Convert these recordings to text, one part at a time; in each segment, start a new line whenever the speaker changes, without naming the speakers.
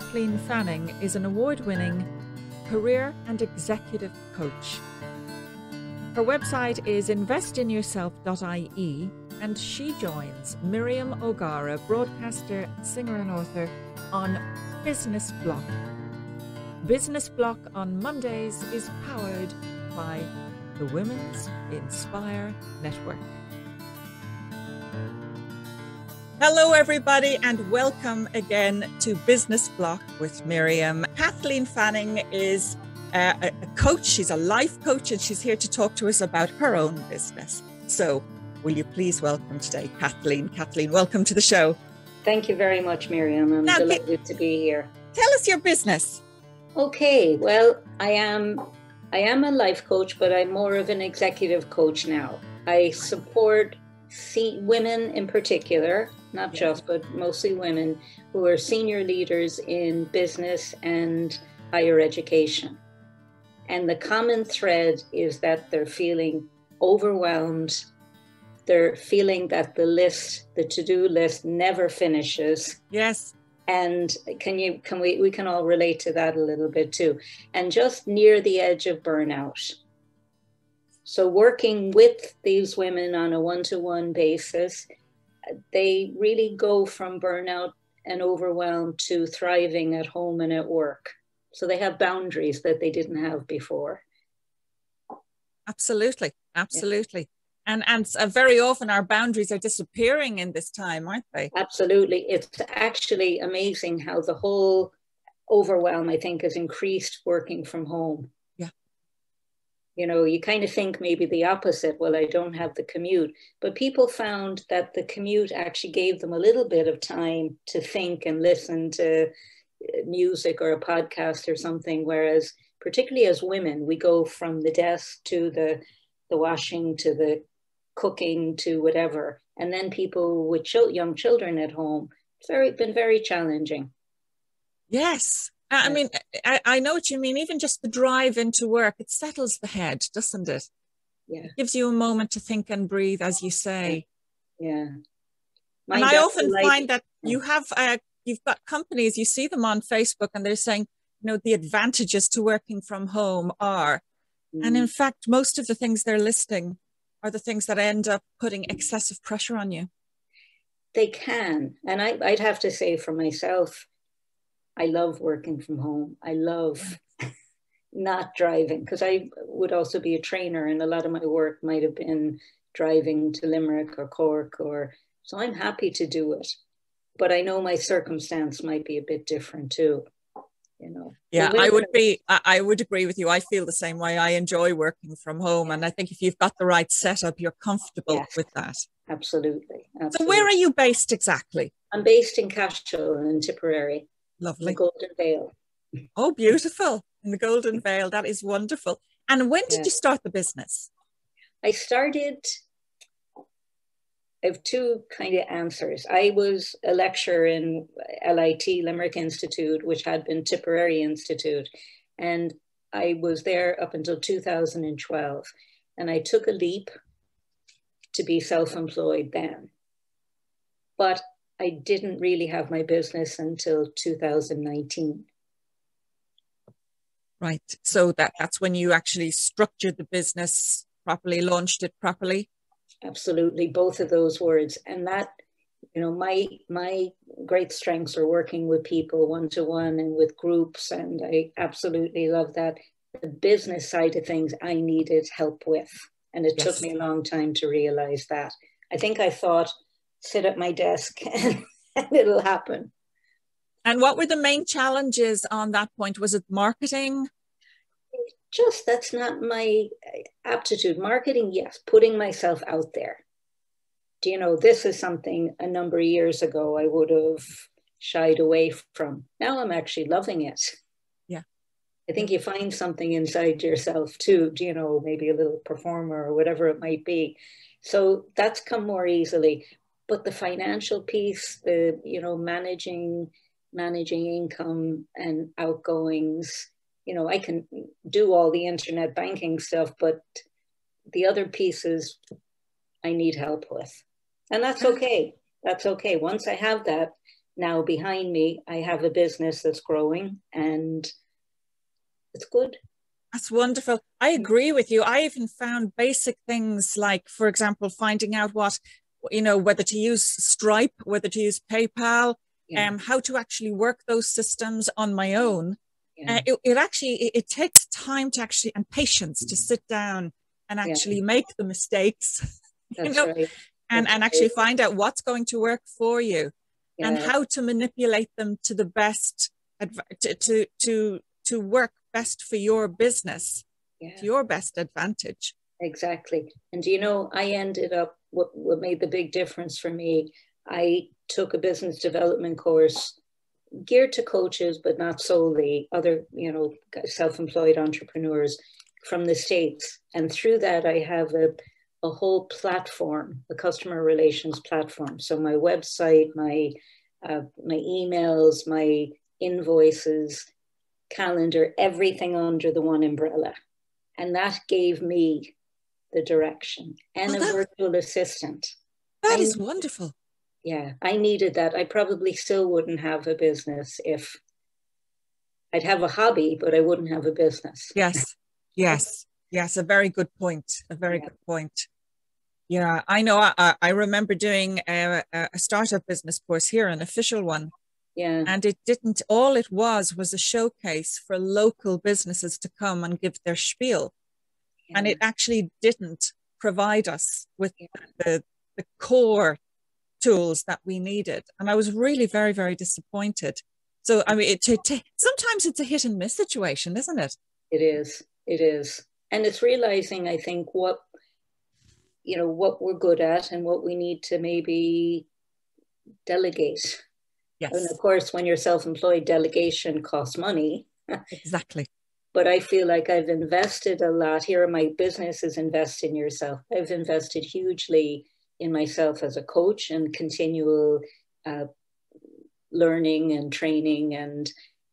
Kathleen Fanning is an award-winning career and executive coach. Her website is investinyourself.ie, and she joins Miriam O'Gara, broadcaster, singer and author, on Business Block. Business Block on Mondays is powered by the Women's Inspire Network. Hello, everybody, and welcome again to Business Block with Miriam. Kathleen Fanning is a coach. She's a life coach, and she's here to talk to us about her own business. So will you please welcome today Kathleen. Kathleen, welcome to the show.
Thank you very much, Miriam. I'm delighted to be here.
Tell us your business.
Okay, well, I am a life coach, but I'm more of an executive coach now. I support women in particular, not just, but mostly women who are senior leaders in business and higher education. And the common thread is that they're feeling overwhelmed. They're feeling that the to-do list never finishes.
Yes.
And we can all relate to that a little bit too. And just near the edge of burnout. So working with these women on a one-to-one basis, they really go from burnout and overwhelm to thriving at home and at work. So they have boundaries that they didn't have before.
Absolutely. Absolutely. Yeah. And very often our boundaries are disappearing in this time, aren't they?
Absolutely. It's actually amazing how the whole overwhelm, I think, has increased working from home.
Yeah.
You know, you kind of think maybe the opposite. Well, I don't have the commute. But people found that the commute actually gave them a little bit of time to think and listen to music or a podcast or something. Whereas, particularly as women, we go from the desk to the washing to the cooking to whatever. And then people with young children at home, it's been very challenging.
Yes. I mean, I know what you mean. Even just the drive into work, it settles the head, doesn't it?
Yeah.
It gives you a moment to think and breathe, as you say.
Yeah.
And I often find that you've got companies, you see them on Facebook, and they're saying, you know, the advantages to working from home are, and in fact, most of the things they're listing are the things that end up putting excessive pressure on you.
They can. And I'd have to say for myself, I love working from home. I love not driving, because I would also be a trainer, and a lot of my work might have been driving to Limerick or Cork, so I'm happy to do it. But I know my circumstance might be a bit different too, you know.
Yeah, I would agree with you. I feel the same way. I enjoy working from home. And I think if you've got the right setup, you're comfortable with that.
Absolutely.
So where are you based exactly?
I'm based in Cashel in Tipperary.
Lovely.
The Golden Vale.
Oh, beautiful. In the Golden Vale. That is wonderful. And when did you start the business? I
have two kind of answers. I was a lecturer in LIT, Limerick Institute, which had been Tipperary Institute. And I was there up until 2012. And I took a leap to be self-employed then. But I didn't really have my business until 2019.
Right. So that's when you actually structured the business properly, launched it properly?
Absolutely. Both of those words. And that, you know, my great strengths are working with people one-to-one and with groups. And I absolutely love that. The business side of things I needed help with. And it took me a long time to realize that. I think I thought, sit at my desk and it'll happen.
And what were the main challenges on that point? Was it marketing?
That's not my aptitude. Marketing, yes. Putting myself out there. Do you know, this is something a number of years ago I would have shied away from. Now I'm actually loving it.
Yeah.
I think you find something inside yourself too, you know, maybe a little performer or whatever it might be. So that's come more easily. But the financial piece, you know, managing income and outgoings, you know, I can do all the internet banking stuff, but the other pieces I need help with. And that's okay. That's okay. Once I have that, now behind me, I have a business that's growing and it's good.
That's wonderful. I agree with you. I even found basic things like, for example, finding out what, whether to use Stripe, whether to use PayPal,
Yeah.
how to actually work those systems on my own.
Yeah.
It takes time to actually, and patience to sit down and actually make the mistakes,
That's right.
and actually find out what's going to work for you and how to manipulate them to the best, to work best for your business, to your best advantage.
Exactly. And I ended up, what made the big difference for me, I took a business development course geared to coaches, but not solely, other, self-employed entrepreneurs from the States. And through that, I have a whole platform, a customer relations platform. So my website, my emails, my invoices, calendar, everything under the one umbrella. And that gave me the direction and a virtual assistant.
That is wonderful.
Yeah, I needed that. I probably still wouldn't have a business if I'd have a hobby, but I wouldn't have a business.
Yes. A very good point. A very good point. Yeah, I know. I remember doing a startup business course here, an official one.
Yeah.
And all it was a showcase for local businesses to come and give their spiel. Yeah. And it actually didn't provide us with the core tools that we needed. And I was really very, very disappointed. So, I mean, sometimes it's a hit and miss situation, isn't it?
It is. It is. And it's realizing, I think, what we're good at and what we need to maybe delegate.
Yes.
And of course, when you're self-employed, delegation costs money.
Exactly.
But I feel like I've invested a lot here. My business is invest in yourself. I've invested hugely in myself as a coach and continual learning and training and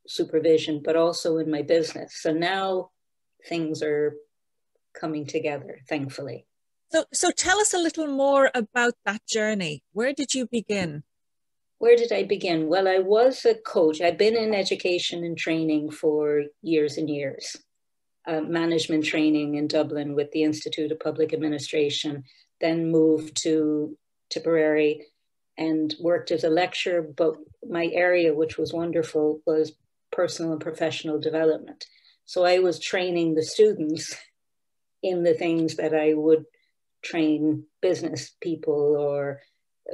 supervision, but also in my business. So now things are coming together, thankfully.
So tell us a little more about that journey. Where did you begin?
Where did I begin? Well, I was a coach. I've been in education and training for years and years. Management training in Dublin with the Institute of Public Administration, then moved to Tipperary and worked as a lecturer. But my area, which was wonderful, was personal and professional development. So I was training the students in the things that I would train business people or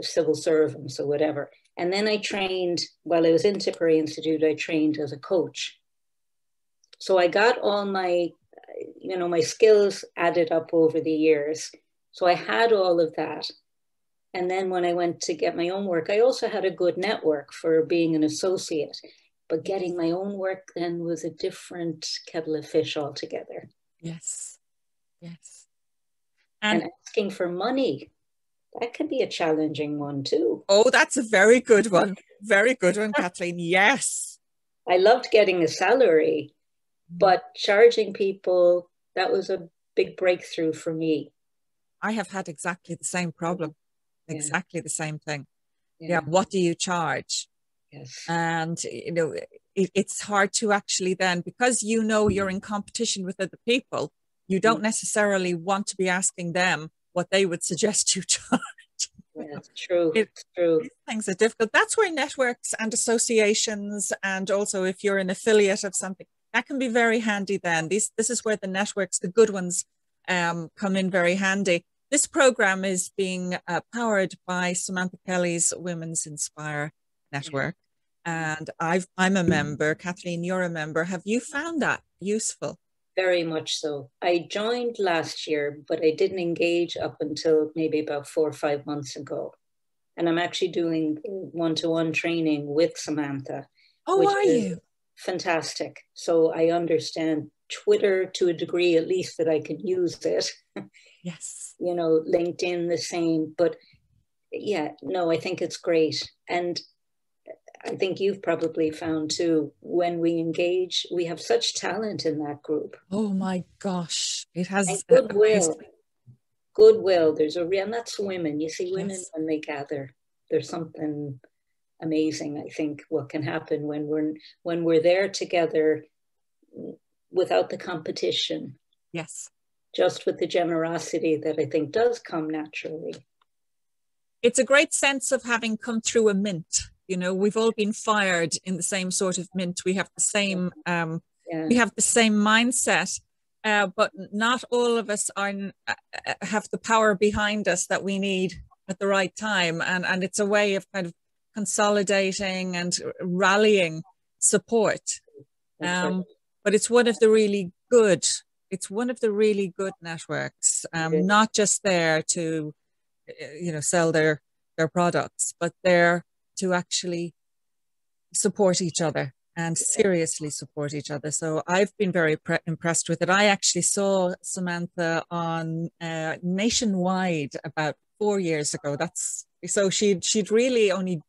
civil servants or whatever. And then I trained, while I was in Tipperary Institute, I trained as a coach. So I got all my, my skills added up over the years. So I had all of that. And then when I went to get my own work, I also had a good network for being an associate. But getting my own work then was a different kettle of fish altogether.
Yes. Yes.
And asking for money, that can be a challenging one too.
Oh, that's a very good one. Very good one, Kathleen. Yes.
I loved getting a salary, but charging people, that was a big breakthrough for me.
I have had exactly the same problem. Yeah. Exactly the same thing.
Yeah.
What do you charge?
Yes.
And, it's hard to actually then, because you're in competition with other people, you don't necessarily want to be asking them what they would suggest you charge.
Yeah, it's true. It's true.
These things are difficult. That's where networks and associations, and also if you're an affiliate of something, that can be very handy then. This is where the networks, the good ones, come in very handy. This program is being powered by Samantha Kelly's Women's Inspire Network. And I'm a member. Kathleen, you're a member. Have you found that useful?
Very much so. I joined last year, but I didn't engage up until maybe about 4 or 5 months ago. And I'm actually doing one-to-one training with Samantha.
Oh, are you?
Fantastic. So I understand Twitter to a degree, at least, that I can use it.
Yes.
LinkedIn the same. But yeah, no, I think it's great. And I think you've probably found too, when we engage, we have such talent in that group.
Oh my gosh. It has
and goodwill. Goodwill. And that's women. You see, women, when they gather, there's something amazing, I think, what can happen when we're there together without the competition.
Yes.
Just with the generosity that I think does come naturally.
It's a great sense of having come through a mint. You know, we've all been fired in the same sort of mint. We have the same we have the same mindset, but not all of us have the power behind us that we need at the right time. And it's a way of kind of consolidating and rallying support.
Right.
But it's one of the really good, networks, not just there to, sell their products, but there to actually support each other and seriously support each other. So I've been very impressed with it. I actually saw Samantha on Nationwide about 4 years ago. So she'd really only,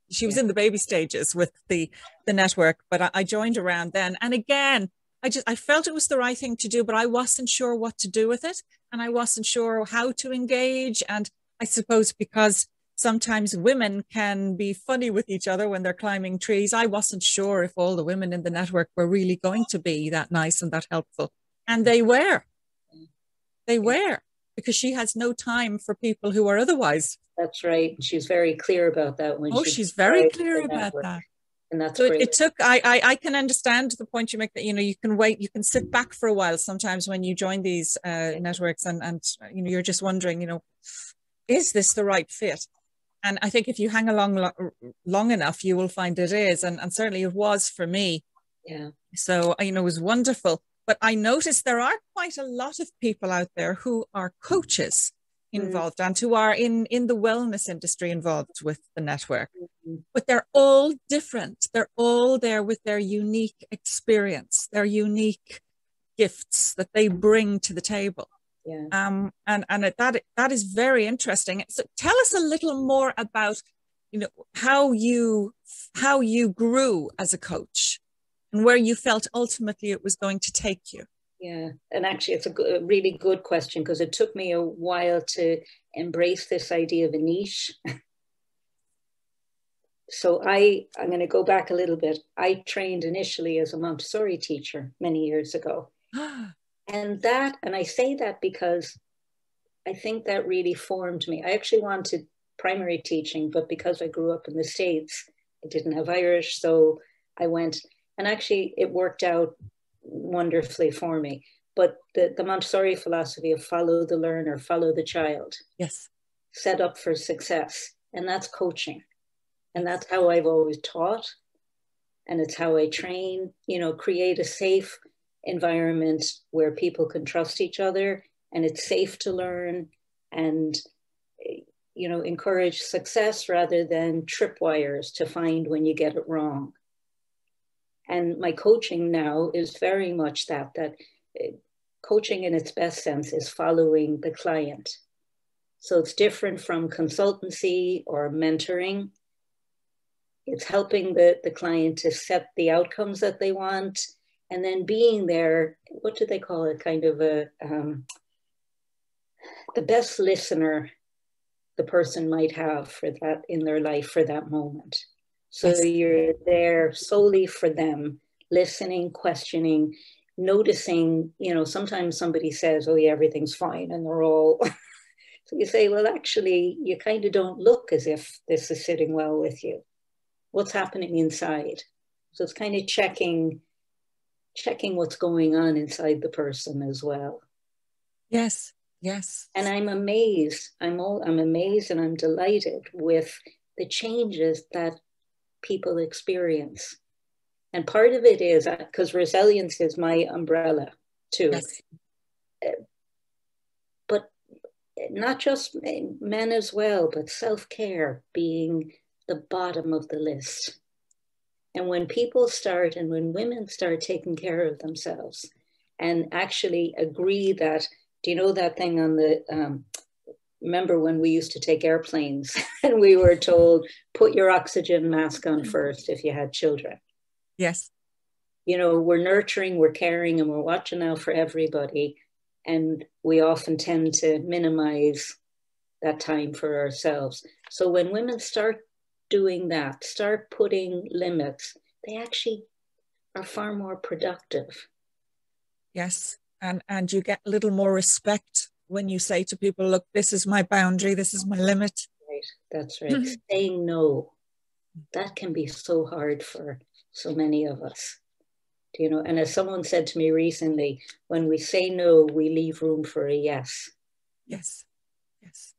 she was in the baby stages with the network, but I joined around then. And again, I felt it was the right thing to do, but I wasn't sure what to do with it. And I wasn't sure how to engage. And I suppose because sometimes women can be funny with each other when they're climbing trees, I wasn't sure if all the women in the network were really going to be that nice and that helpful. And they were. They were, because she has no time for people who are otherwise.
That's right. She's very clear about that.
She's very clear about that.
And that's
so
great.
It took, I can understand the point you make, that, you can wait, you can sit back for a while sometimes when you join these networks and you're just wondering, is this the right fit? And I think if you hang along long enough, you will find it is. And certainly it was for me.
Yeah.
So, it was wonderful. But I noticed there are quite a lot of people out there who are coaches involved and who are in the wellness industry involved with the network. But they're all different. They're all there with their unique experience, their unique gifts that they bring to the table.
Yeah.
And that is very interesting. So tell us a little more about, how you grew as a coach and where you felt ultimately it was going to take you.
Yeah, and actually it's a really good question, because it took me a while to embrace this idea of a niche. So I'm going to go back a little bit. I trained initially as a Montessori teacher many years ago. And I say that because I think that really formed me. I actually wanted primary teaching, but because I grew up in the States, I didn't have Irish. So I went, and actually it worked out wonderfully for me. But the Montessori philosophy of follow the learner, follow the child.
Yes.
Set up for success. And that's coaching. And that's how I've always taught. And it's how I train, create a safe environment where people can trust each other and it's safe to learn, and, encourage success rather than tripwires to find when you get it wrong. And my coaching now is very much that coaching in its best sense is following the client. So it's different from consultancy or mentoring. It's helping the client to set the outcomes that they want, and then being there, what do they call it? Kind of the best listener the person might have for that in their life for that moment. So yes. You're there solely for them, listening, questioning, noticing, sometimes somebody says, oh yeah, everything's fine, and they're all, so you say, well, actually, you kind of don't look as if this is sitting well with you. What's happening inside? So it's kind of checking what's going on inside the person as well.
Yes, yes.
And I'm amazed. I'm amazed and I'm delighted with the changes that people experience. And part of it is because resilience is my umbrella too.
Yes.
But not just men as well, but self-care being the bottom of the list. And when people start, and when women start taking care of themselves and actually agree that, do you know that thing on the, remember when we used to take airplanes and we were told, put your oxygen mask on first if you had children?
Yes.
We're nurturing, we're caring, and we're watching out for everybody. And we often tend to minimize that time for ourselves. So when women start doing that, start putting limits, they actually are far more productive.
Yes. And you get a little more respect when you say to people, look, this is my boundary, this is my limit.
Right. That's right. Saying no, that can be so hard for so many of us. You know, and as someone said to me recently, when we say no, we leave room for a yes.
Yes. Yes.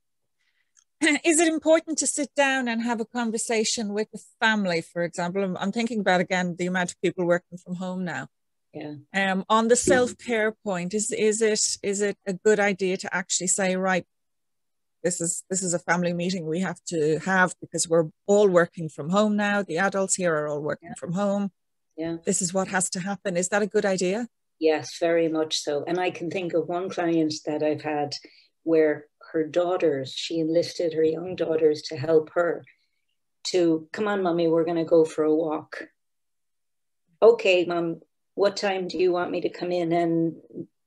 Is it important to sit down and have a conversation with the family, for example? I'm thinking about, again, the amount of people working from home now.
Yeah.
On the self-care point, is it a good idea to actually say, right, this is a family meeting we have to have because we're all working from home now. The adults here are all working from home.
Yeah.
This is what has to happen. Is that a good idea?
Yes, very much so. And I can think of one client that I've had where her daughters, she enlisted her young daughters to help her to, come on, mommy, we're going to go for a walk. Okay, mom, what time do you want me to come in and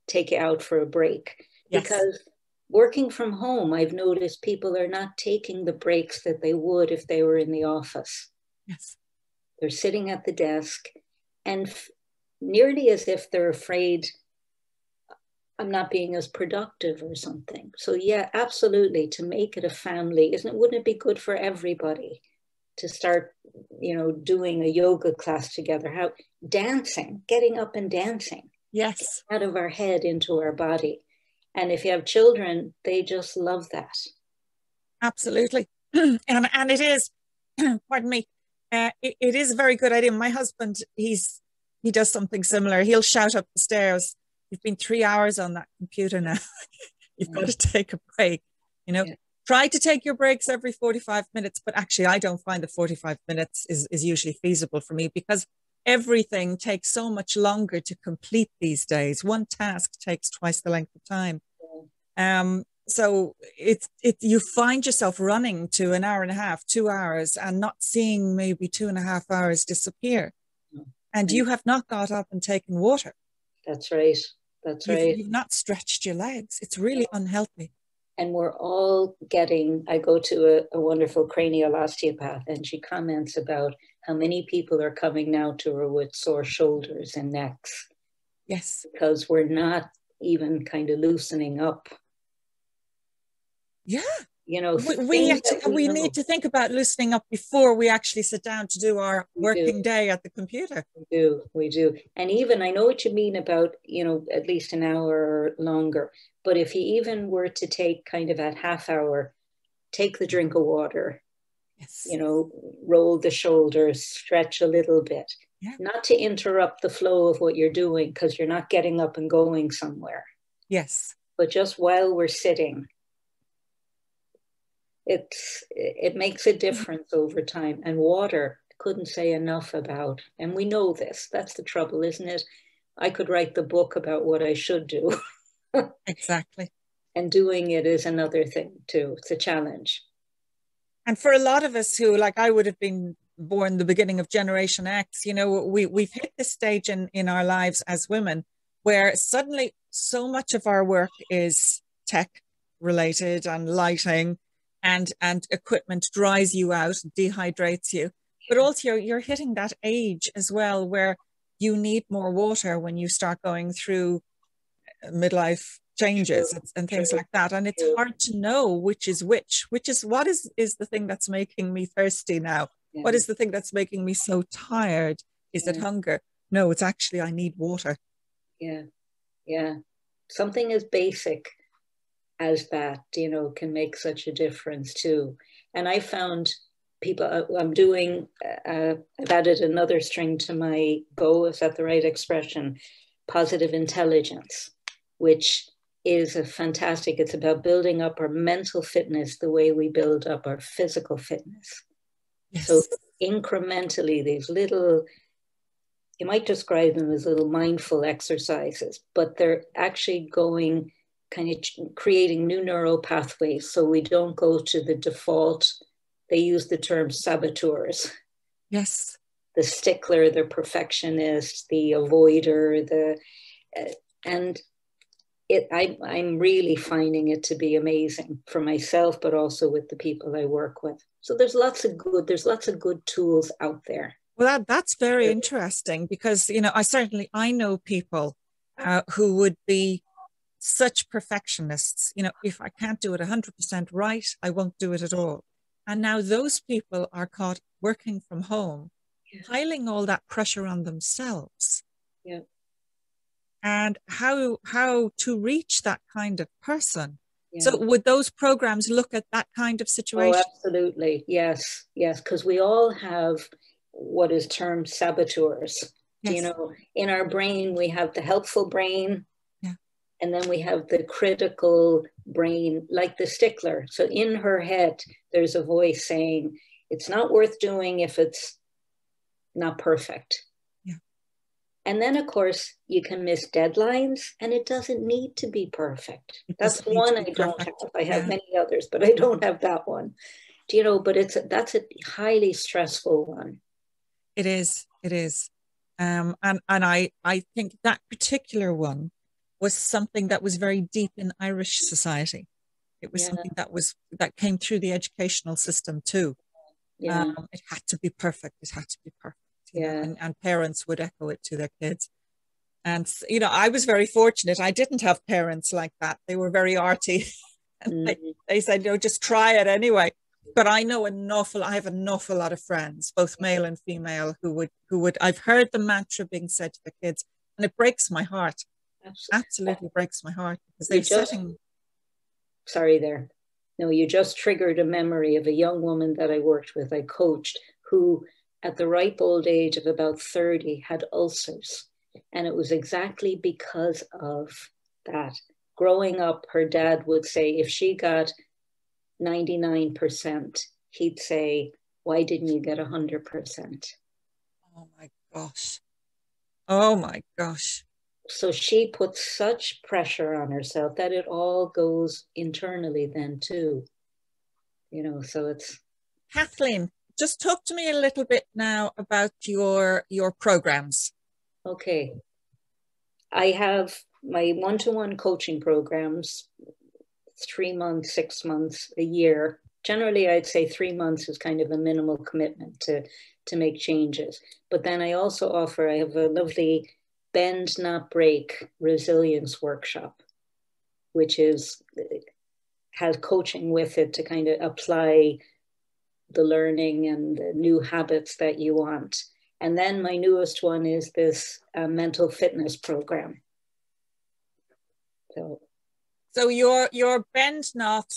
take you out for a break?
Yes.
Because working from home, I've noticed people are not taking the breaks that they would if they were in the office.
Yes.
They're sitting at the desk and nearly as if they're afraid I'm not being as productive or something. So yeah, absolutely, to make it a family, wouldn't it be good for everybody to start, doing a yoga class together? How dancing, getting up and dancing.
Yes.
Out of our head into our body. And if you have children, they just love that.
Absolutely. and it is, pardon me, it is a very good idea. My husband, he does something similar. He'll shout up the stairs, "You've been 3 hours on that computer now. You've got to take a break." Yeah. Try to take your breaks every 45 minutes, but actually I don't find that 45 minutes is usually feasible for me because everything takes so much longer to complete these days. One task takes twice the length of time. So you find yourself running to an hour and a half, 2 hours, and not seeing maybe 2.5 hours disappear. And you have not got up and taken water.
That's right. That's right.
You've not stretched your legs. It's really unhealthy.
And we're all I go to a wonderful cranial osteopath, and she comments about how many people are coming now to her with sore shoulders and necks.
Yes.
Because we're not even kind of loosening up.
Yeah.
We
need to think about loosening up before we actually sit down to do our working day at the computer.
We do. And even, I know what you mean about, at least an hour or longer. But if you even were to take kind of that half hour, take the drink of water,
yes.
Roll the shoulders, stretch a little bit. Yeah. Not to interrupt the flow of what you're doing because you're not getting up and going somewhere.
Yes.
But just while we're sitting, it makes a difference over time. And water, couldn't say enough about. And we know this. That's the trouble, isn't it? I could write the book about what I should do.
Exactly.
And doing it is another thing too. It's a challenge.
And for a lot of us who, like I would have been born the beginning of Generation X, we've hit this stage in our lives as women where suddenly so much of our work is tech related and lighting and equipment dries you out, dehydrates you. But also you're hitting that age as well where you need more water when you start going through midlife changes and things like that. And it's hard to know which is what is the thing that's making me thirsty now? Yeah. What is the thing that's making me so tired? Is it hunger? No, it's actually I need water.
Yeah. Yeah. Something as basic as that, can make such a difference too. And I found people, I've added another string to my bow, is that the right expression? Positive intelligence, which is it's about building up our mental fitness the way we build up our physical fitness. Yes. So incrementally, these little, you might describe them as little mindful exercises, but they're actually going kind of creating new neural pathways so we don't go to the default. They use the term saboteurs.
Yes.
The stickler, the perfectionist, the avoider, and I'm really finding it to be amazing for myself, but also with the people I work with. So there's lots of good tools out there.
Well, that's very interesting because, I know people who would be such perfectionists. If I can't do it 100% right, I won't do it at all. And now those people are caught working from home,
Yeah.
piling all that pressure on themselves.
Yeah.
And how to reach that kind of person.
Yeah.
So would those programs look at that kind of
Oh,
situation?
absolutely. Yes. Yes. Because we all have what is termed saboteurs.
Yes.
In our brain, we have the helpful brain,
Yeah.
and then we have the critical brain, like the stickler. So in her head, there's a voice saying, it's not worth doing if it's not perfect.
Yeah.
And then, of course, you can miss deadlines, and it doesn't need to be perfect. That's one I don't have. I have many others, but I don't have that one. But that's a highly stressful one.
It is. It is. And I think that particular one was something that was very deep in Irish society. It was something that came through the educational system too.
Yeah.
It had to be perfect. It had to be perfect.
Yeah.
And parents would echo it to their kids. And I was very fortunate. I didn't have parents like that. They were very arty. And they said, just try it anyway. But I have an awful lot of friends, both male and female, who would, I've heard the mantra being said to the kids, and it breaks my heart. Absolutely breaks my heart because they're setting.
Sorry there. No, you just triggered a memory of a young woman that I worked with, I coached, who at the ripe old age of about 30 had ulcers. And it was exactly because of that. Growing up, her dad would say, if she got 99%, he'd say, why didn't you get 100%?
Oh my gosh. Oh my gosh.
So she puts such pressure on herself that it all goes internally then too. So it's.
Kathleen, just talk to me a little bit now about your programs.
Okay. I have my one-to-one coaching programs, 3 months, 6 months, a year. Generally, I'd say 3 months is kind of a minimal commitment to make changes. But then I also I have a lovely Bend Not Break resilience workshop, which has coaching with it to kind of apply the learning and the new habits that you want. And then my newest one is this mental fitness program.
So your Bend Not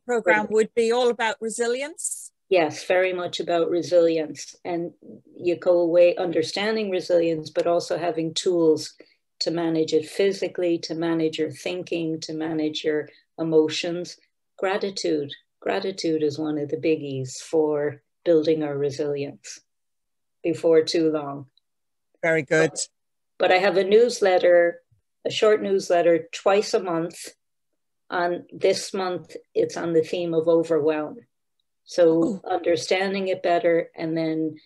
program would be all about resilience?
Yes, very much about resilience. And you go away understanding resilience, but also having tools to manage it physically, to manage your thinking, to manage your emotions. Gratitude is one of the biggies for building our resilience before too long.
Very good.
But I have a short newsletter twice a month. On this month, it's on the theme of overwhelm. So understanding it better, and then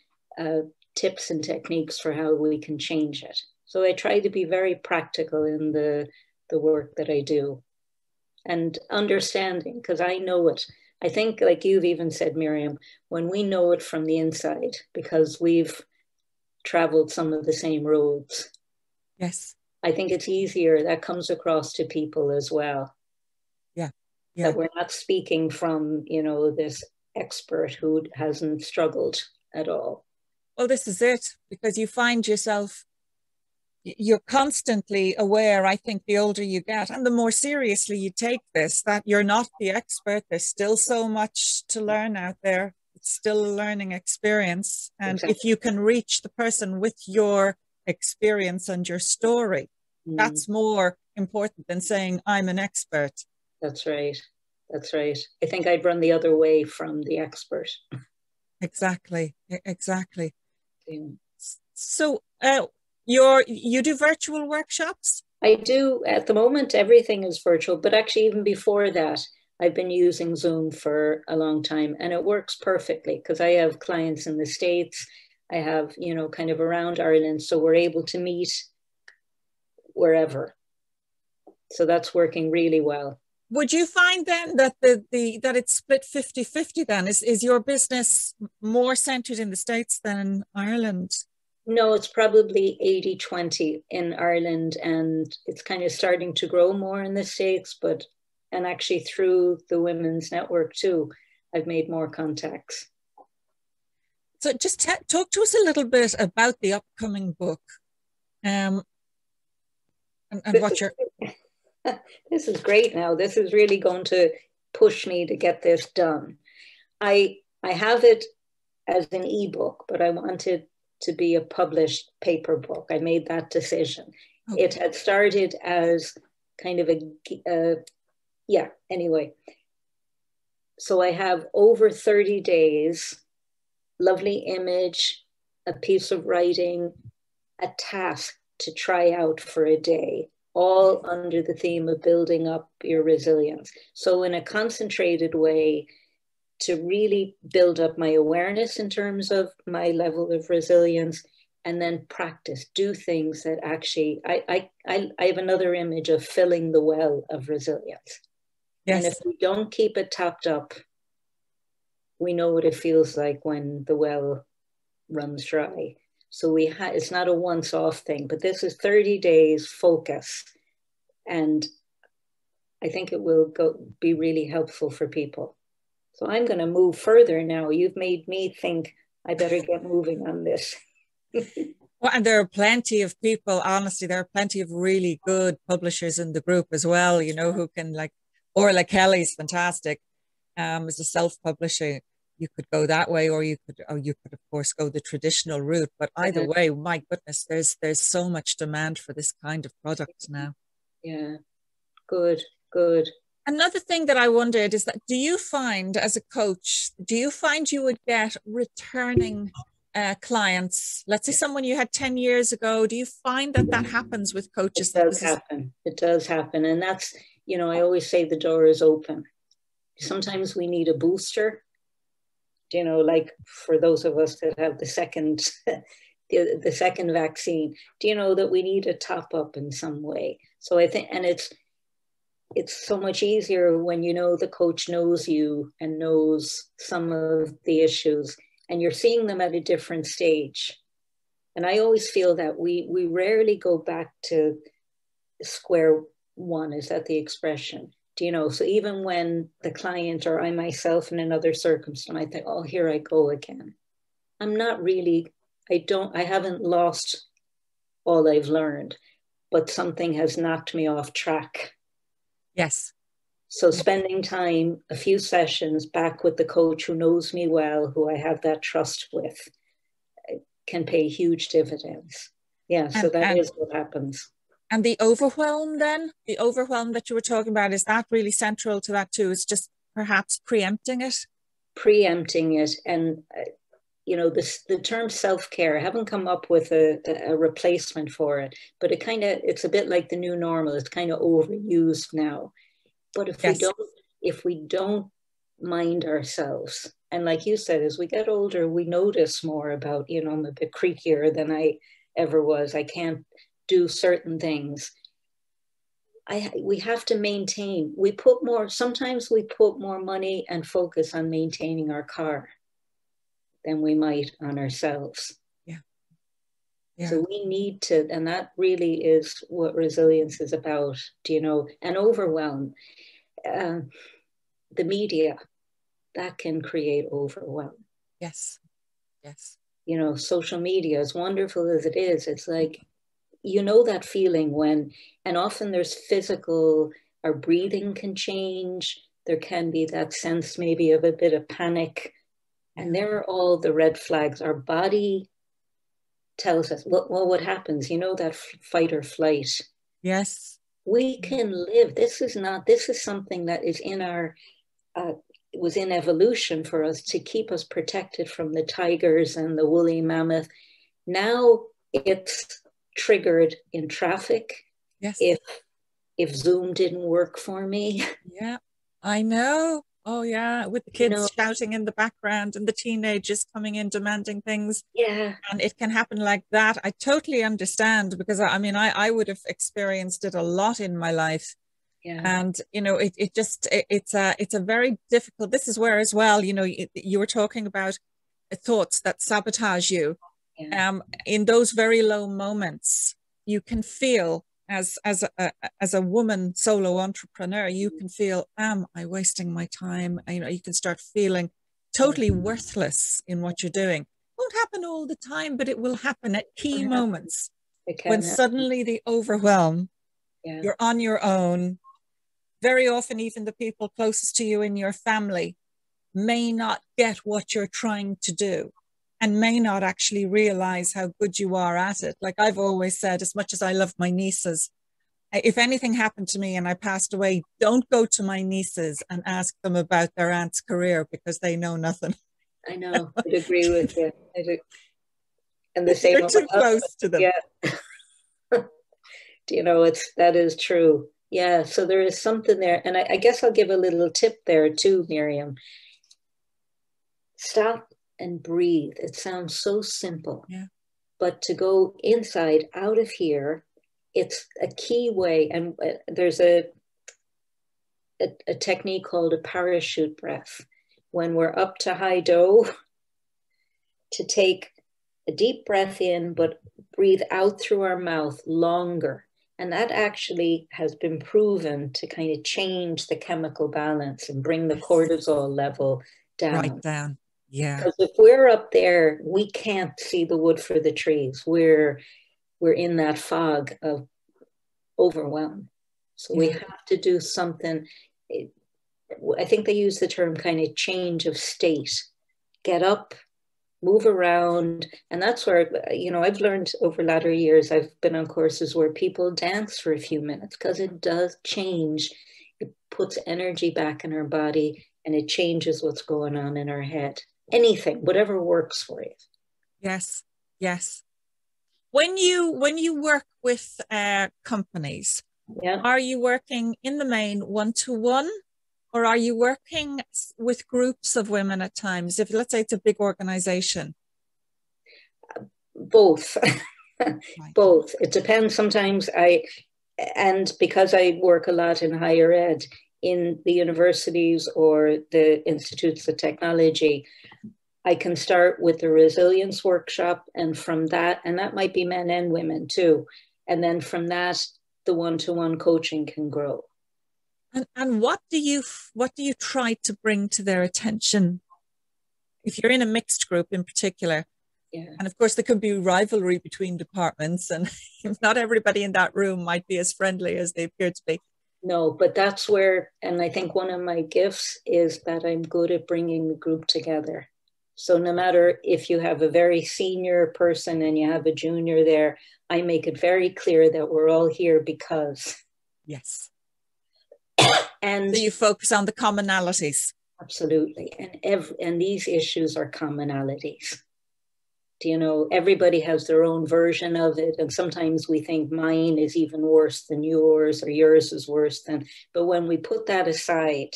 tips and techniques for how we can change it. So I try to be very practical in the work that I do, and understanding, because I know it. I think, like you've even said, Miriam, when we know it from the inside, because we've traveled some of the same roads.
Yes.
I think it's easier. That comes across to people as well.
Yeah.
That we're not speaking from, this expert who hasn't struggled at all.
Well, this is it, because you find yourself, you're constantly aware, I think, the older you get and the more seriously you take this, that you're not the expert. There's still so much to learn out there. It's still a learning experience. And if you can reach the person with your experience and your story, that's more important than saying, I'm an expert.
That's right. That's right. I think I'd run the other way from the expert.
Exactly. Exactly.
Yeah.
So you do virtual workshops?
I do. At the moment, everything is virtual, but actually even before that, I've been using Zoom for a long time, and it works perfectly because I have clients in the States. I have, kind of around Ireland, so we're able to meet wherever. So that's working really well.
would you find then that that it's split 50-50 then? Is your business more centered in the States than in Ireland?
No, it's probably 80-20 in Ireland, and it's kind of starting to grow more in the States, and actually through the women's network too, I've made more contacts.
So just talk to us a little bit about the upcoming book, and what you're.
This is great now. This is really going to push me to get this done. I have it as an ebook, but I wanted to be a published paper book. I made that decision. Okay. It had started as kind of anyway. So I have over 30 days, lovely image, a piece of writing, a task to try out for a day, all under the theme of building up your resilience. So in a concentrated way, to really build up my awareness in terms of my level of resilience, and then practice, do things that actually, I have another image of filling the well of resilience. Yes. And if we don't keep it topped up, we know what it feels like when the well runs dry. So it's not a once-off thing, but this is 30 days focus. And I think it will be really helpful for people. So I'm going to move further now. You've made me think I better get moving on this.
Well, and there are plenty of people, honestly, there are plenty of really good publishers in the group as well, you know, who can Orla Kelly's fantastic. As a self-publisher, you could go that way, or you could of course go the traditional route. But either way, my goodness, there's so much demand for this kind of product now.
Yeah, good.
Another thing that I wondered is that, do you find as a coach, you would get returning clients? Let's say someone you had 10 years ago. Do you find that happens with coaches?
It does happen. It does happen. And that's, you know, I always say the door is open. Sometimes we need a booster, you know, like for those of us that have the second the second vaccine, do you know that we need a top up in some way? So I think, and it's so much easier when you know the coach knows you and knows some of the issues, and you're seeing them at a different stage. And I always feel that we rarely go back to square one. Is that the expression? Do you know? So even when the client or I myself in another circumstance, I think, oh, here I go again. I'm not really, I haven't lost all I've learned, but something has knocked me off track.
Yes.
So spending time, a few sessions back with the coach who knows me well, who I have that trust with, can pay huge dividends. Yeah, so that is what happens.
And the overwhelm then, the overwhelm that you were talking about, is that really central to that too? It's just perhaps preempting it?
Preempting it. And, you know, the term self-care, I haven't come up with a replacement for it, but it's a bit like the new normal. It's kind of overused now. But if we don't mind ourselves, and like you said, as we get older, we notice more about, you know, I'm a bit creakier than I ever was. I can't do certain things. We have to maintain. Sometimes we put more money and focus on maintaining our car than we might on ourselves. Yeah. So we need to, and that really is what resilience is about, you know, and overwhelm. The media, that can create overwhelm.
Yes.
You know, social media, as wonderful as it is, it's like, you know, that feeling when, and often there's physical, our breathing can change. There can be that sense maybe of a bit of panic. And there are all the red flags. Our body tells us, well, what happens? You know, that fight or flight.
Yes.
We can live. This is something that is in was in evolution for us to keep us protected from the tigers and the woolly mammoth. Now it's triggered in traffic.
Yes.
If Zoom didn't work for me.
Yeah, I know. Oh yeah, with the kids shouting in the background and the teenagers coming in demanding things.
Yeah.
And it can happen like that. I totally understand, because I mean, I would have experienced it a lot in my life.
Yeah.
And, it's a very difficult, this is where as well, you were talking about thoughts that sabotage you.
Yeah.
In those very low moments, you can feel as a woman solo entrepreneur, you can feel, am I wasting my time? You can start feeling totally worthless in what you're doing. It won't happen all the time, but it will happen at key moments
It
when
can happen.
suddenly the overwhelm,
Yeah.
you're on your own. Very often, even the people closest to you in your family may not get what you're trying to do and may not actually realize how good you are at it. Like I've always said, as much as I love my nieces, if anything happened to me and I passed away, don't go to my nieces and ask them about their aunt's career because they know nothing.
I know. I'd agree with you. I do. And the same
You're
with my
too
husband.
close to them.
Yeah. That is true. Yeah. So there is something there. And I guess I'll give a little tip there too, Miriam. Stop and breathe. It sounds so simple.
Yeah.
But to go inside, out of here, it's a key way. And there's a technique called a parachute breath. When we're up to high dough, to take a deep breath in, but breathe out through our mouth longer. And that actually has been proven to kind of change the chemical balance and bring the cortisol level down.
Right down. Yeah.
Because if we're up there, we can't see the wood for the trees. We're in that fog of overwhelm. So we have to do something. I think they use the term kind of change of state. Get up, move around. And that's where, I've learned over latter years, I've been on courses where people dance for a few minutes because it does change. It puts energy back in our body and it changes what's going on in our head. Anything, whatever works for you.
Yes. Yes. When you work with companies, are you working in the main one-to-one, or are you working with groups of women at times? If let's say it's a big organization.
Both.
Right.
Both. It depends. Sometimes because I work a lot in higher ed, in the universities or the institutes of technology, I can start with the resilience workshop, and from that, and that might be men and women too. And then from that, the one-to-one coaching can grow.
And what do you try to bring to their attention? If you're in a mixed group in particular, and of course there could be rivalry between departments, and not everybody in that room might be as friendly as they appear to be.
No, but that's where, and I think one of my gifts is that I'm good at bringing the group together. So no matter if you have a very senior person and you have a junior there, I make it very clear that we're all here because.
Yes.
And
so you focus on the commonalities.
Absolutely. And these issues are commonalities. Everybody has their own version of it. And sometimes we think mine is even worse than yours, or yours is worse than, but when we put that aside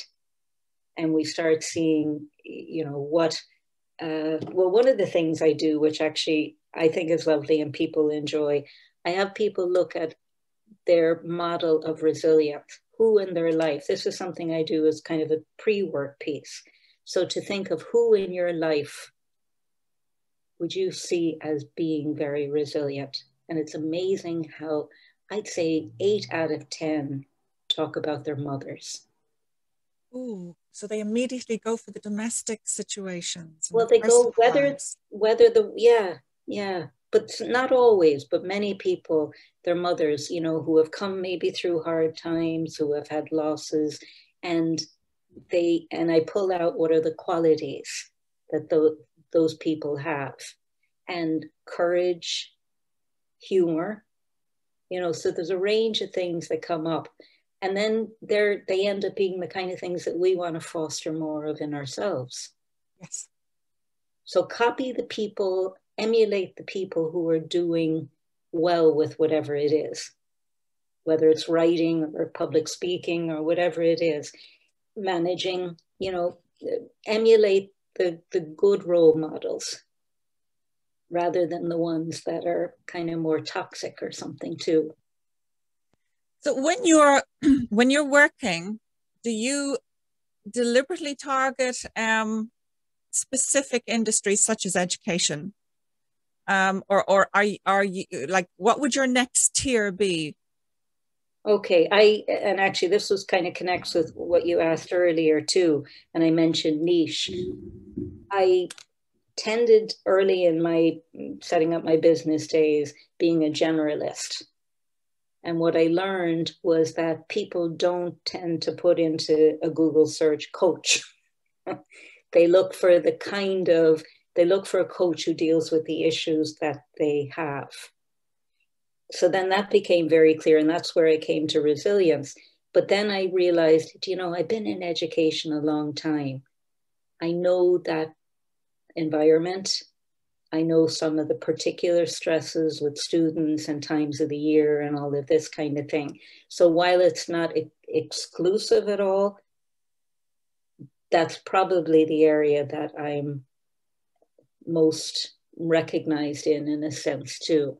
and we start seeing, what, one of the things I do, which actually I think is lovely and people enjoy, I have people look at their model of resilience, who in their life, this is something I do as kind of a pre-work piece. So to think of who in your life would you see as being very resilient? And it's amazing how I'd say 8 out of 10 talk about their mothers.
Ooh, so they immediately go for the domestic situations.
Well, they go yeah, but not always, but many people, their mothers, who have come maybe through hard times, who have had losses, and I pull out what are the qualities that those people have, and courage, humor, so there's a range of things that come up. And then they end up being the kind of things that we want to foster more of in ourselves.
Yes.
So copy the people, emulate the people who are doing well with whatever it is, whether it's writing or public speaking or whatever it is, managing, emulate the good role models rather than the ones that are kind of more toxic or something too.
So when you're working, do you deliberately target specific industries such as education? Or are you like, what would your next tier be?
Okay, and actually this was kind of connects with what you asked earlier too, and I mentioned niche. I tended early in my setting up my business days being a generalist. And what I learned was that people don't tend to put into a Google search coach. They look for they look for a coach who deals with the issues that they have. So then that became very clear, and that's where I came to resilience. But then I realized, I've been in education a long time. I know that environment. I know some of the particular stresses with students and times of the year and all of this kind of thing. So while it's not exclusive at all, that's probably the area that I'm most recognized in a sense too.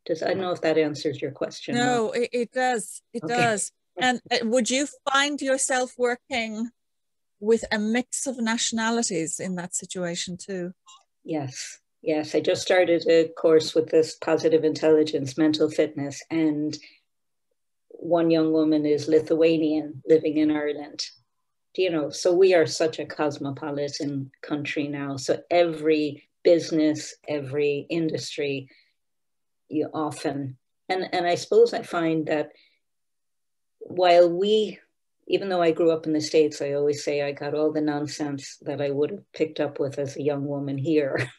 I don't know if that answers your question, Mom.
No, it does. It
Okay.
does. And would you find yourself working with a mix of nationalities in that situation too?
Yes. Yes. I just started a course with this positive intelligence, mental fitness, and one young woman is Lithuanian living in Ireland. So we are such a cosmopolitan country now. So every business, every industry, you often, and I suppose I find that while even though I grew up in the States, I always say I got all the nonsense that I would have picked up with as a young woman here.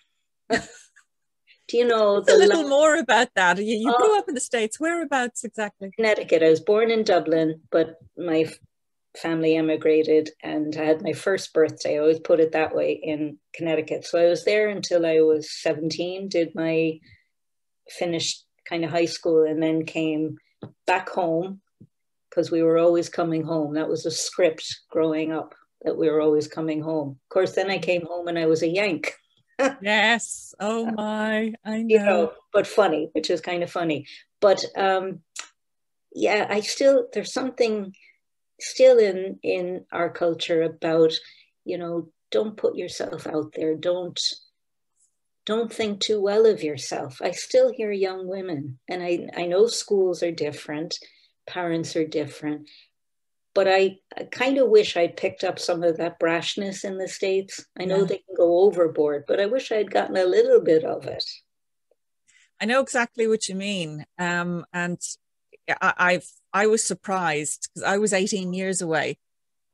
Do you know
It's a little more about that. You
oh,
grew up in the States. Whereabouts exactly?
Connecticut? I was born in Dublin, but my family emigrated and I had my first birthday, I always put it that way, in Connecticut. So I was there until I was 17, did my finished kind of high school, and then came back home because we were always coming home. That was a script growing up, that we were always coming home. Of course, then I came home and I was a Yank.
Yes. Oh my, I know.
But funny, which is kind of funny. But yeah, there's something still in our culture about, don't put yourself out there. Don't think too well of yourself. I still hear young women, and I know schools are different, parents are different, but I kind of wish I'd picked up some of that brashness in the States. I know
Yeah.
they can go overboard, but I wish I'd gotten a little bit of it.
I know exactly what you mean. And I was surprised because I was 18 years away,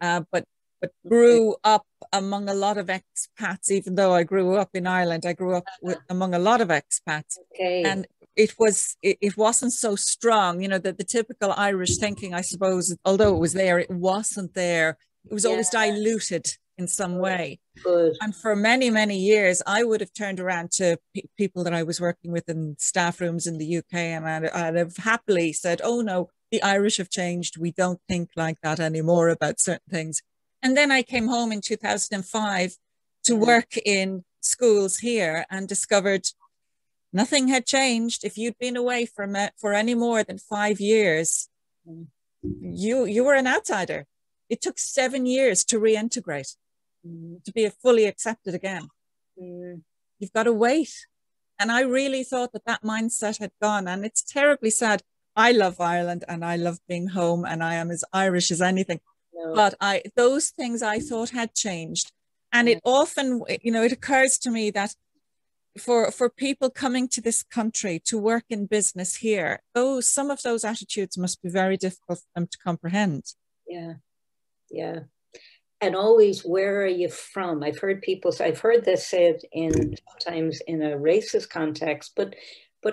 but
Okay.
grew up among a lot of expats. Even though I grew up in Ireland, I grew up among a lot of expats,
Okay.
and it wasn't so strong. The typical Irish thinking, I suppose, although it was there, it wasn't there. It was
Yeah.
always diluted in some
Good.
way.
Good.
And for many, many years, I would have turned around to people that I was working with in staff rooms in the UK, and I'd have happily said, "Oh no, the Irish have changed. We don't think like that anymore about certain things." And then I came home in 2005 to
Yeah.
work in schools here and discovered nothing had changed. If you'd been away for any more than 5 years, you were an outsider. It took 7 years to reintegrate,
Mm.
to be fully accepted again.
Mm.
You've got to wait. And I really thought that mindset had gone. And it's terribly sad. I love Ireland and I love being home and I am as Irish as anything.
No.
But those things I thought had changed. And
Yeah.
it often, it occurs to me that for people coming to this country to work in business here, some of those attitudes must be very difficult for them to comprehend.
Yeah. Yeah. And always, where are you from? I've heard this said in sometimes in a racist context, but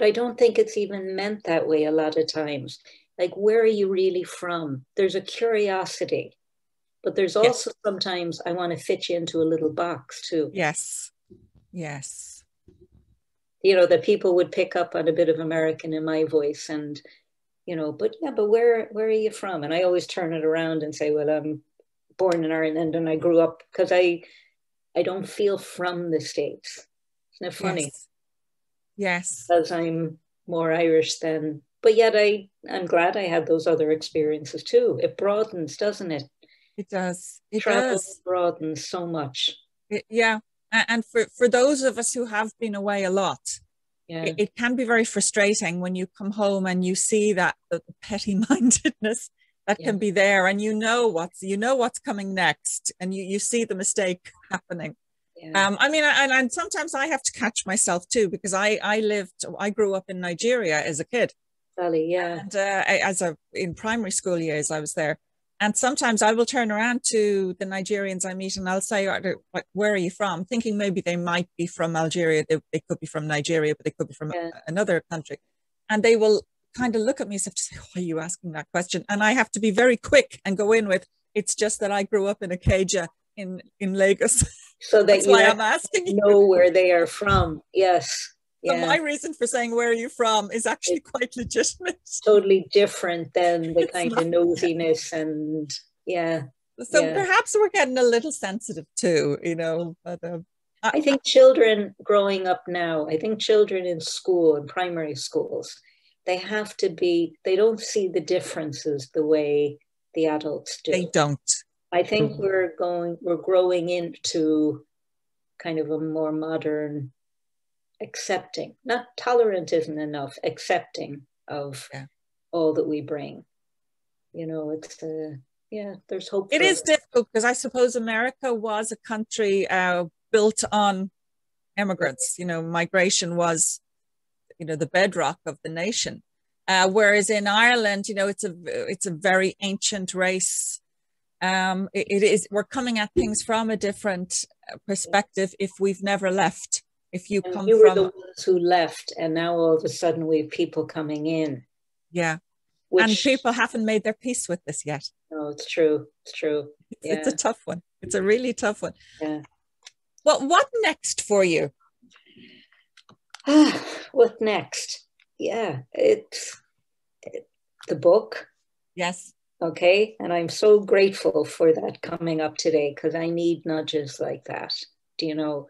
I don't think it's even meant that way a lot of times. Like, where are you really from? There's a curiosity, but there's
Yeah.
also sometimes I want to fit you into a little box too.
Yes. Yes.
That people would pick up on a bit of American in my voice, and but yeah, but where are you from? And I always turn it around and say, well, I'm born in Ireland and I grew up, because I don't feel from the States. Isn't it funny?
Yes. Yes.
Because I'm more Irish than but yet I'm glad I had those other experiences too. It broadens, doesn't it?
It does. It
Travel
does.
broadens so much.
Yeah. And for those of us who have been away a lot,
Yeah.
it can be very frustrating when you come home and you see that the petty mindedness that
Yeah.
can be there, and you know what's coming next, and you see the mistake happening.
Yeah.
I mean, and sometimes I have to catch myself too, because I grew up in Nigeria as a kid,
Sally, yeah.
and in primary school years I was there, and sometimes I will turn around to the Nigerians I meet and I'll say, like, where are you from? Thinking maybe they might be from Algeria, they could be from Nigeria, but they could be from
Yeah.
another country, and they will kind of look at me as if to say, why are you asking that question? And I have to be very quick and go in with, it's just that I grew up in a Keja in Lagos.
So that
That's
you
why I'm asking you.
know where they are from. Yes.
So
Yeah.
my reason for saying where are you from is actually quite legitimate.
Totally different than the
It's
kind
not.
of nosiness and yeah.
So
Yeah.
perhaps we're getting a little sensitive too, you know. But
I think children growing up now, I think children in school, in primary schools, they don't see the differences the way the adults do.
they don't.
I think we're growing into kind of a more modern accepting, not tolerant isn't enough, accepting of all that we bring. You know, it's there's hope.
It is difficult because I suppose America was a country built on immigrants. You know, migration was, you know, the bedrock of the nation. Whereas in Ireland, you know, it's a very ancient race. It is, we're coming at things from a different perspective if we've never left. If you come
you
from,
were the ones who left, and now all of a sudden we have people coming in.
Yeah.
Which,
and people haven't made their peace with this yet.
No, it's true. It's true.
It's a tough one. It's a really tough one.
Yeah.
What next for you?
What next? Yeah, it's the book.
Yes.
Okay. And I'm so grateful for that coming up today, because I need nudges like that. Do you know?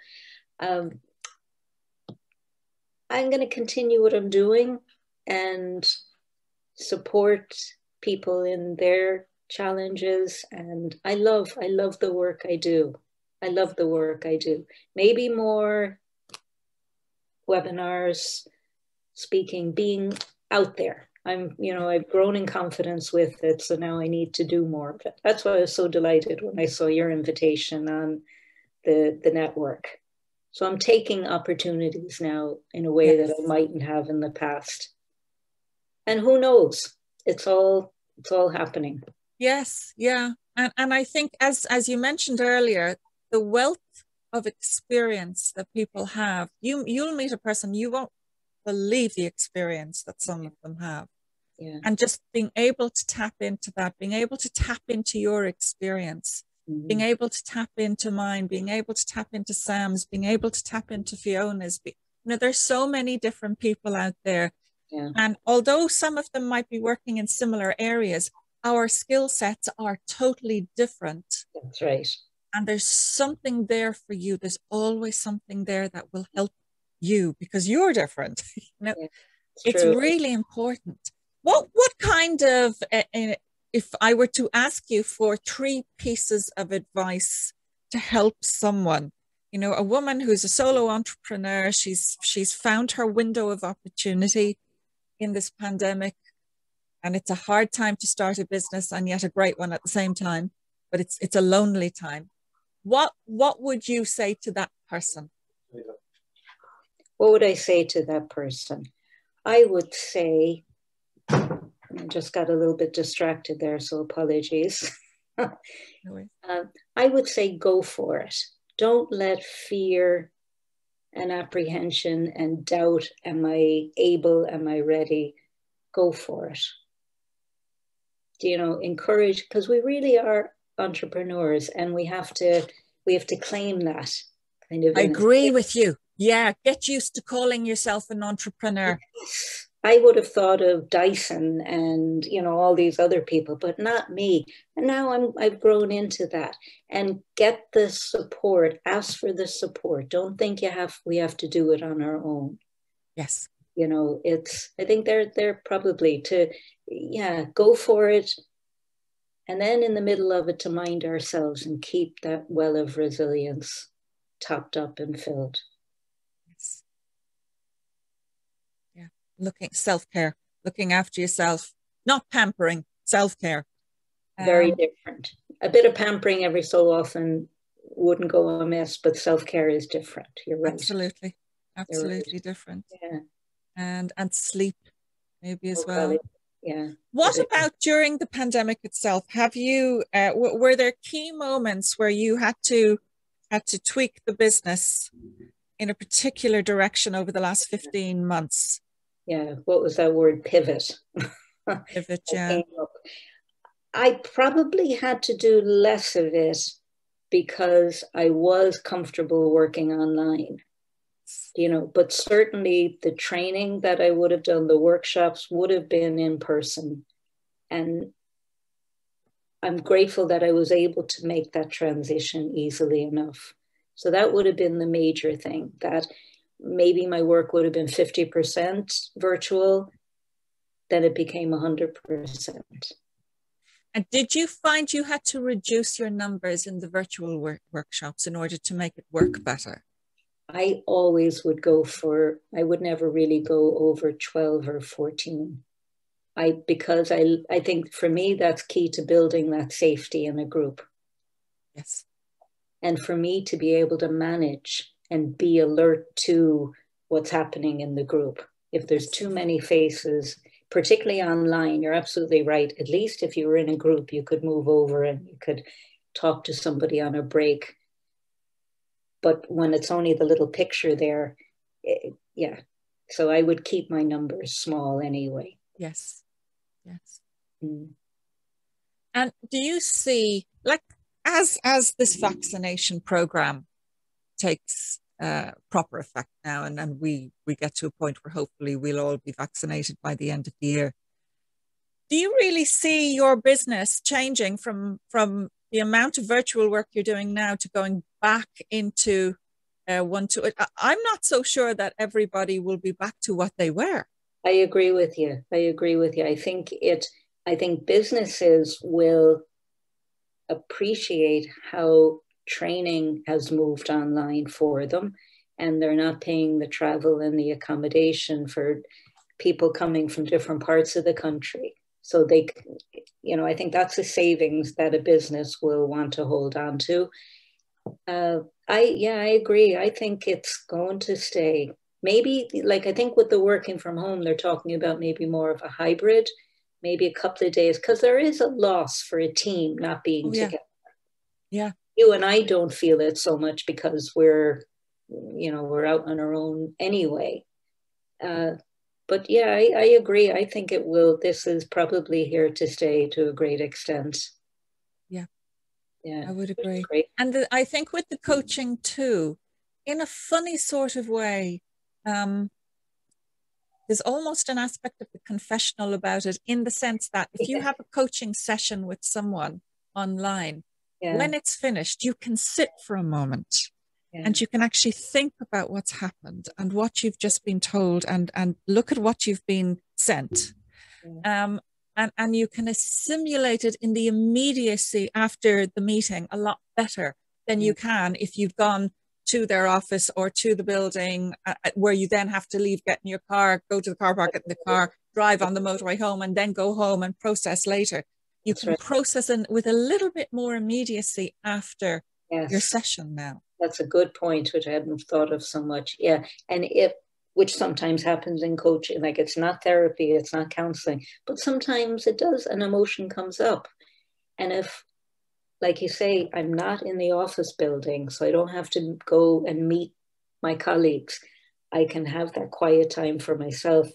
I'm going to continue what I'm doing and support people in their challenges. And I love the work I do. I love the work I do. Maybe more webinars, speaking, being out there. I've grown in confidence with it, so now I need to do more of it. That's why I was so delighted when I saw your invitation on the network. So I'm taking opportunities now in a way that I mightn't have in the past. And who knows? It's all happening.
Yes, yeah. And I think as you mentioned earlier, the wealth of experience that people have, you'll meet a person, you won't believe the experience that some of them have.
Yeah.
And just being able to tap into that, being able to tap into your experience, being able to tap into mine, being able to tap into Sam's, being able to tap into Fiona's. There's so many different people out there.
Yeah.
And although some of them might be working in similar areas, our skill sets are totally different.
That's right.
And there's something there for you. There's always something there that will help you because you're different. It's
true.
really important. What kind of, if I were to ask you for 3 pieces of advice to help someone, a woman who's a solo entrepreneur, she's found her window of opportunity in this pandemic, and it's a hard time to start a business and yet a great one at the same time, but it's a lonely time. What would you say to that person?
What would I say to that person? I would say, I just got a little bit distracted there, so apologies.
No worries.
I would say go for it. Don't let fear and apprehension and doubt, am I able, am I ready? Go for it. Encourage, because we really are entrepreneurs, and we have to claim that kind of.
I agree with you. Yeah, get used to calling yourself an entrepreneur.
Yes. I would have thought of Dyson and all these other people, but not me. And now I've grown into that. And get the support. Ask for the support. Don't think we have to do it on our own.
Yes.
You know, I think they're probably to, yeah, go for it. And then in the middle of it, to mind ourselves and keep that well of resilience topped up and filled.
Yes. Yeah. Self-care, looking after yourself, not pampering, self-care.
Very different. A bit of pampering every so often wouldn't go amiss, but self-care is different. You're right.
Absolutely. Absolutely
right.
different.
Yeah.
And sleep maybe as well.
Golly. Yeah.
What about during the pandemic itself? Have you were there key moments where you had to tweak the business in a particular direction over the last 15 months?
Yeah. What was that word? Pivot.
Pivot, yeah.
I probably had to do less of it because I was comfortable working online, you know, but certainly the training that I would have done, the workshops would have been in person. And I'm grateful that I was able to make that transition easily enough. So that would have been the major thing, that maybe my work would have been 50% virtual, then it became 100%.
And did you find you had to reduce your numbers in the virtual workshops in order to make it work better?
I always would I would never really go over 12 or 14. Because I think for me, that's key to building that safety in a group.
Yes.
And for me to be able to manage and be alert to what's happening in the group. If there's too many faces, particularly online, you're absolutely right. At least if you were in a group, you could move over and you could talk to somebody on a break. But when it's only the little picture there, yeah. So I would keep my numbers small anyway.
Yes. Yes.
Mm.
And do you see, like, as this vaccination program takes proper effect now, and we get to a point where hopefully we'll all be vaccinated by the end of the year, do you really see your business changing from the amount of virtual work you're doing now to going back into one to it? I'm not so sure that everybody will be back to what they were.
I agree with you. I think businesses will appreciate how training has moved online for them, and they're not paying the travel and the accommodation for people coming from different parts of the country. So they, you know, I think that's a savings that a business will want to hold on to. I agree. I think it's going to stay. Maybe, like, I think with the working from home, they're talking about maybe more of a hybrid, maybe a couple of days, because there is a loss for a team not being together.
Yeah.
You and I don't feel it so much because we're out on our own anyway. But yeah, I agree. I think it will. This is probably here to stay to a great extent.
Yeah.
Yeah,
I would agree. And I think with the coaching too, in a funny sort of way, there's almost an aspect of the confessional about it, in the sense that if you have a coaching session with someone online, when it's finished, you can sit for a moment and you can actually think about what's happened and what you've just been told, and look at what you've been sent. And you can assimilate it in the immediacy after the meeting a lot better than you can if you've gone to their office or to the building, where you then have to leave, get in your car, go to the car park, get in the car, drive on the motorway home, and then go home and process later. You can process with a little bit more immediacy after your session now.
That's a good point, which I hadn't thought of so much. Yeah. And which sometimes happens in coaching, like it's not therapy, it's not counseling, but sometimes it does, an emotion comes up. And if, like you say, I'm not in the office building, so I don't have to go and meet my colleagues. I can have that quiet time for myself,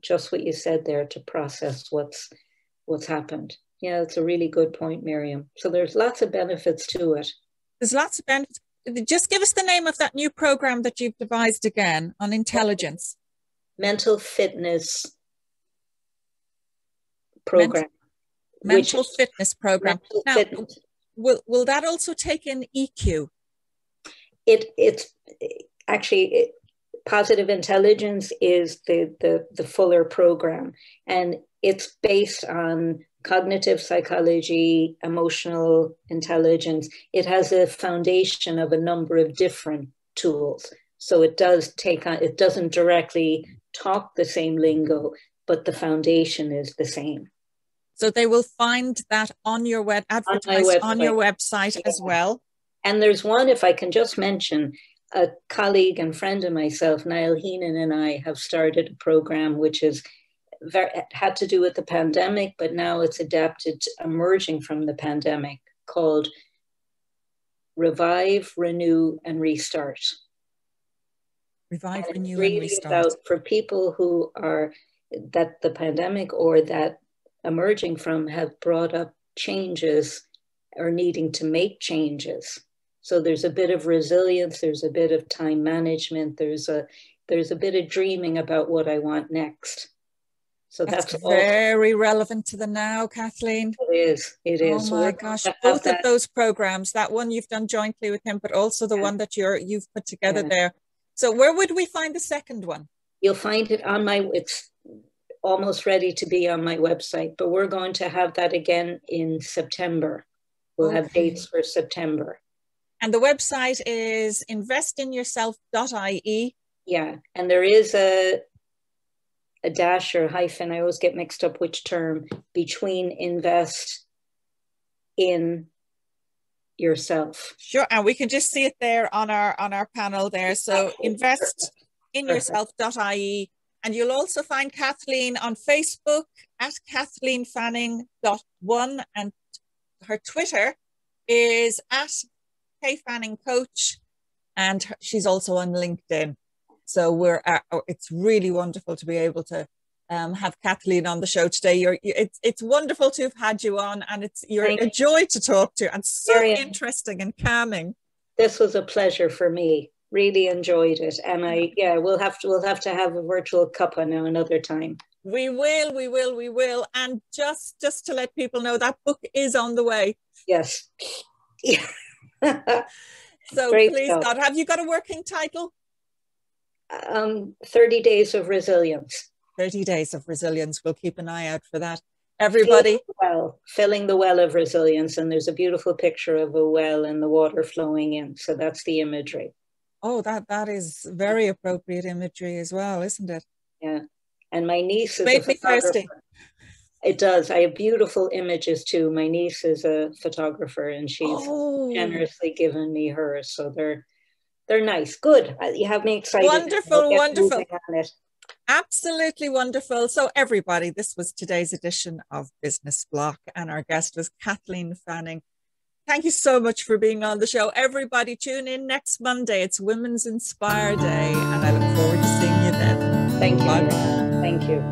just what you said there, to process what's happened. Yeah, it's a really good point, Miriam. So there's lots of benefits to it.
There's lots of benefits. Just give us the name of that new program that you've devised again on intelligence.
Mental fitness program.
Mental fitness program. Now, will that also take in EQ?
It's actually, Positive Intelligence is the fuller program, and it's based on cognitive psychology, emotional intelligence. It has a foundation of a number of different tools. So it does take on, it doesn't directly talk the same lingo, but the foundation is the same.
So they will find that on your advertised on your website as well.
And there's one, if I can just mention, a colleague and friend of myself, Niall Heenan, and I have started a program which is had to do with the pandemic, but now it's adapted to emerging from the pandemic, called Revive, Renew, and Restart.
Revive,
and
Renew,
really
and Restart.
About, for people who are, that the pandemic or that emerging from have brought up changes or needing to make changes. So there's a bit of resilience, there's a bit of time management, there's a bit of dreaming about what I want next. So that's
very relevant to the now, Kathleen.
It is.
Oh my gosh, both of those programs, that one you've done jointly with him, but also the one that you've put together there. So where would we find the second one?
You'll find it on it's almost ready to be on my website, but we're going to have that again in September. We'll have dates for September.
And the website is investinyourself.ie.
Yeah, and there is a dash or hyphen, I always get mixed up which term, between invest in yourself.
Sure, and we can just see it there on our panel there. So investinyourself.ie. And you'll also find Kathleen on Facebook at KathleenFanning.1, and her Twitter is at KFanningCoach, and she's also on LinkedIn. So it's really wonderful to be able to have Kathleen on the show today. It's wonderful to have had you on, and you're a joy to talk to, and so interesting and calming.
This was a pleasure for me. Really enjoyed it, and we'll have to have a virtual cuppa now another time.
We will. And just to let people know, that book is on the way.
Yes.
So please God, have you got a working title?
30 Days of Resilience.
30 Days of Resilience. We'll keep an eye out for that. Everybody.
Filling the well of resilience, and there's a beautiful picture of a well and the water flowing in. So that's the imagery.
Oh, that is very appropriate imagery as well, isn't it?
Yeah. And my niece is
made me thirsty.
It does. I have beautiful images too. My niece is a photographer, and she's generously given me hers. So they're nice. Good. You have me excited.
Wonderful. Absolutely wonderful. So everybody, this was today's edition of Business Block, and our guest was Kathleen Fanning. Thank you so much for being on the show. Everybody tune in next Monday. It's Women's Inspire Day, and I look forward to seeing you then.
Thank you.
Bye.
Thank you.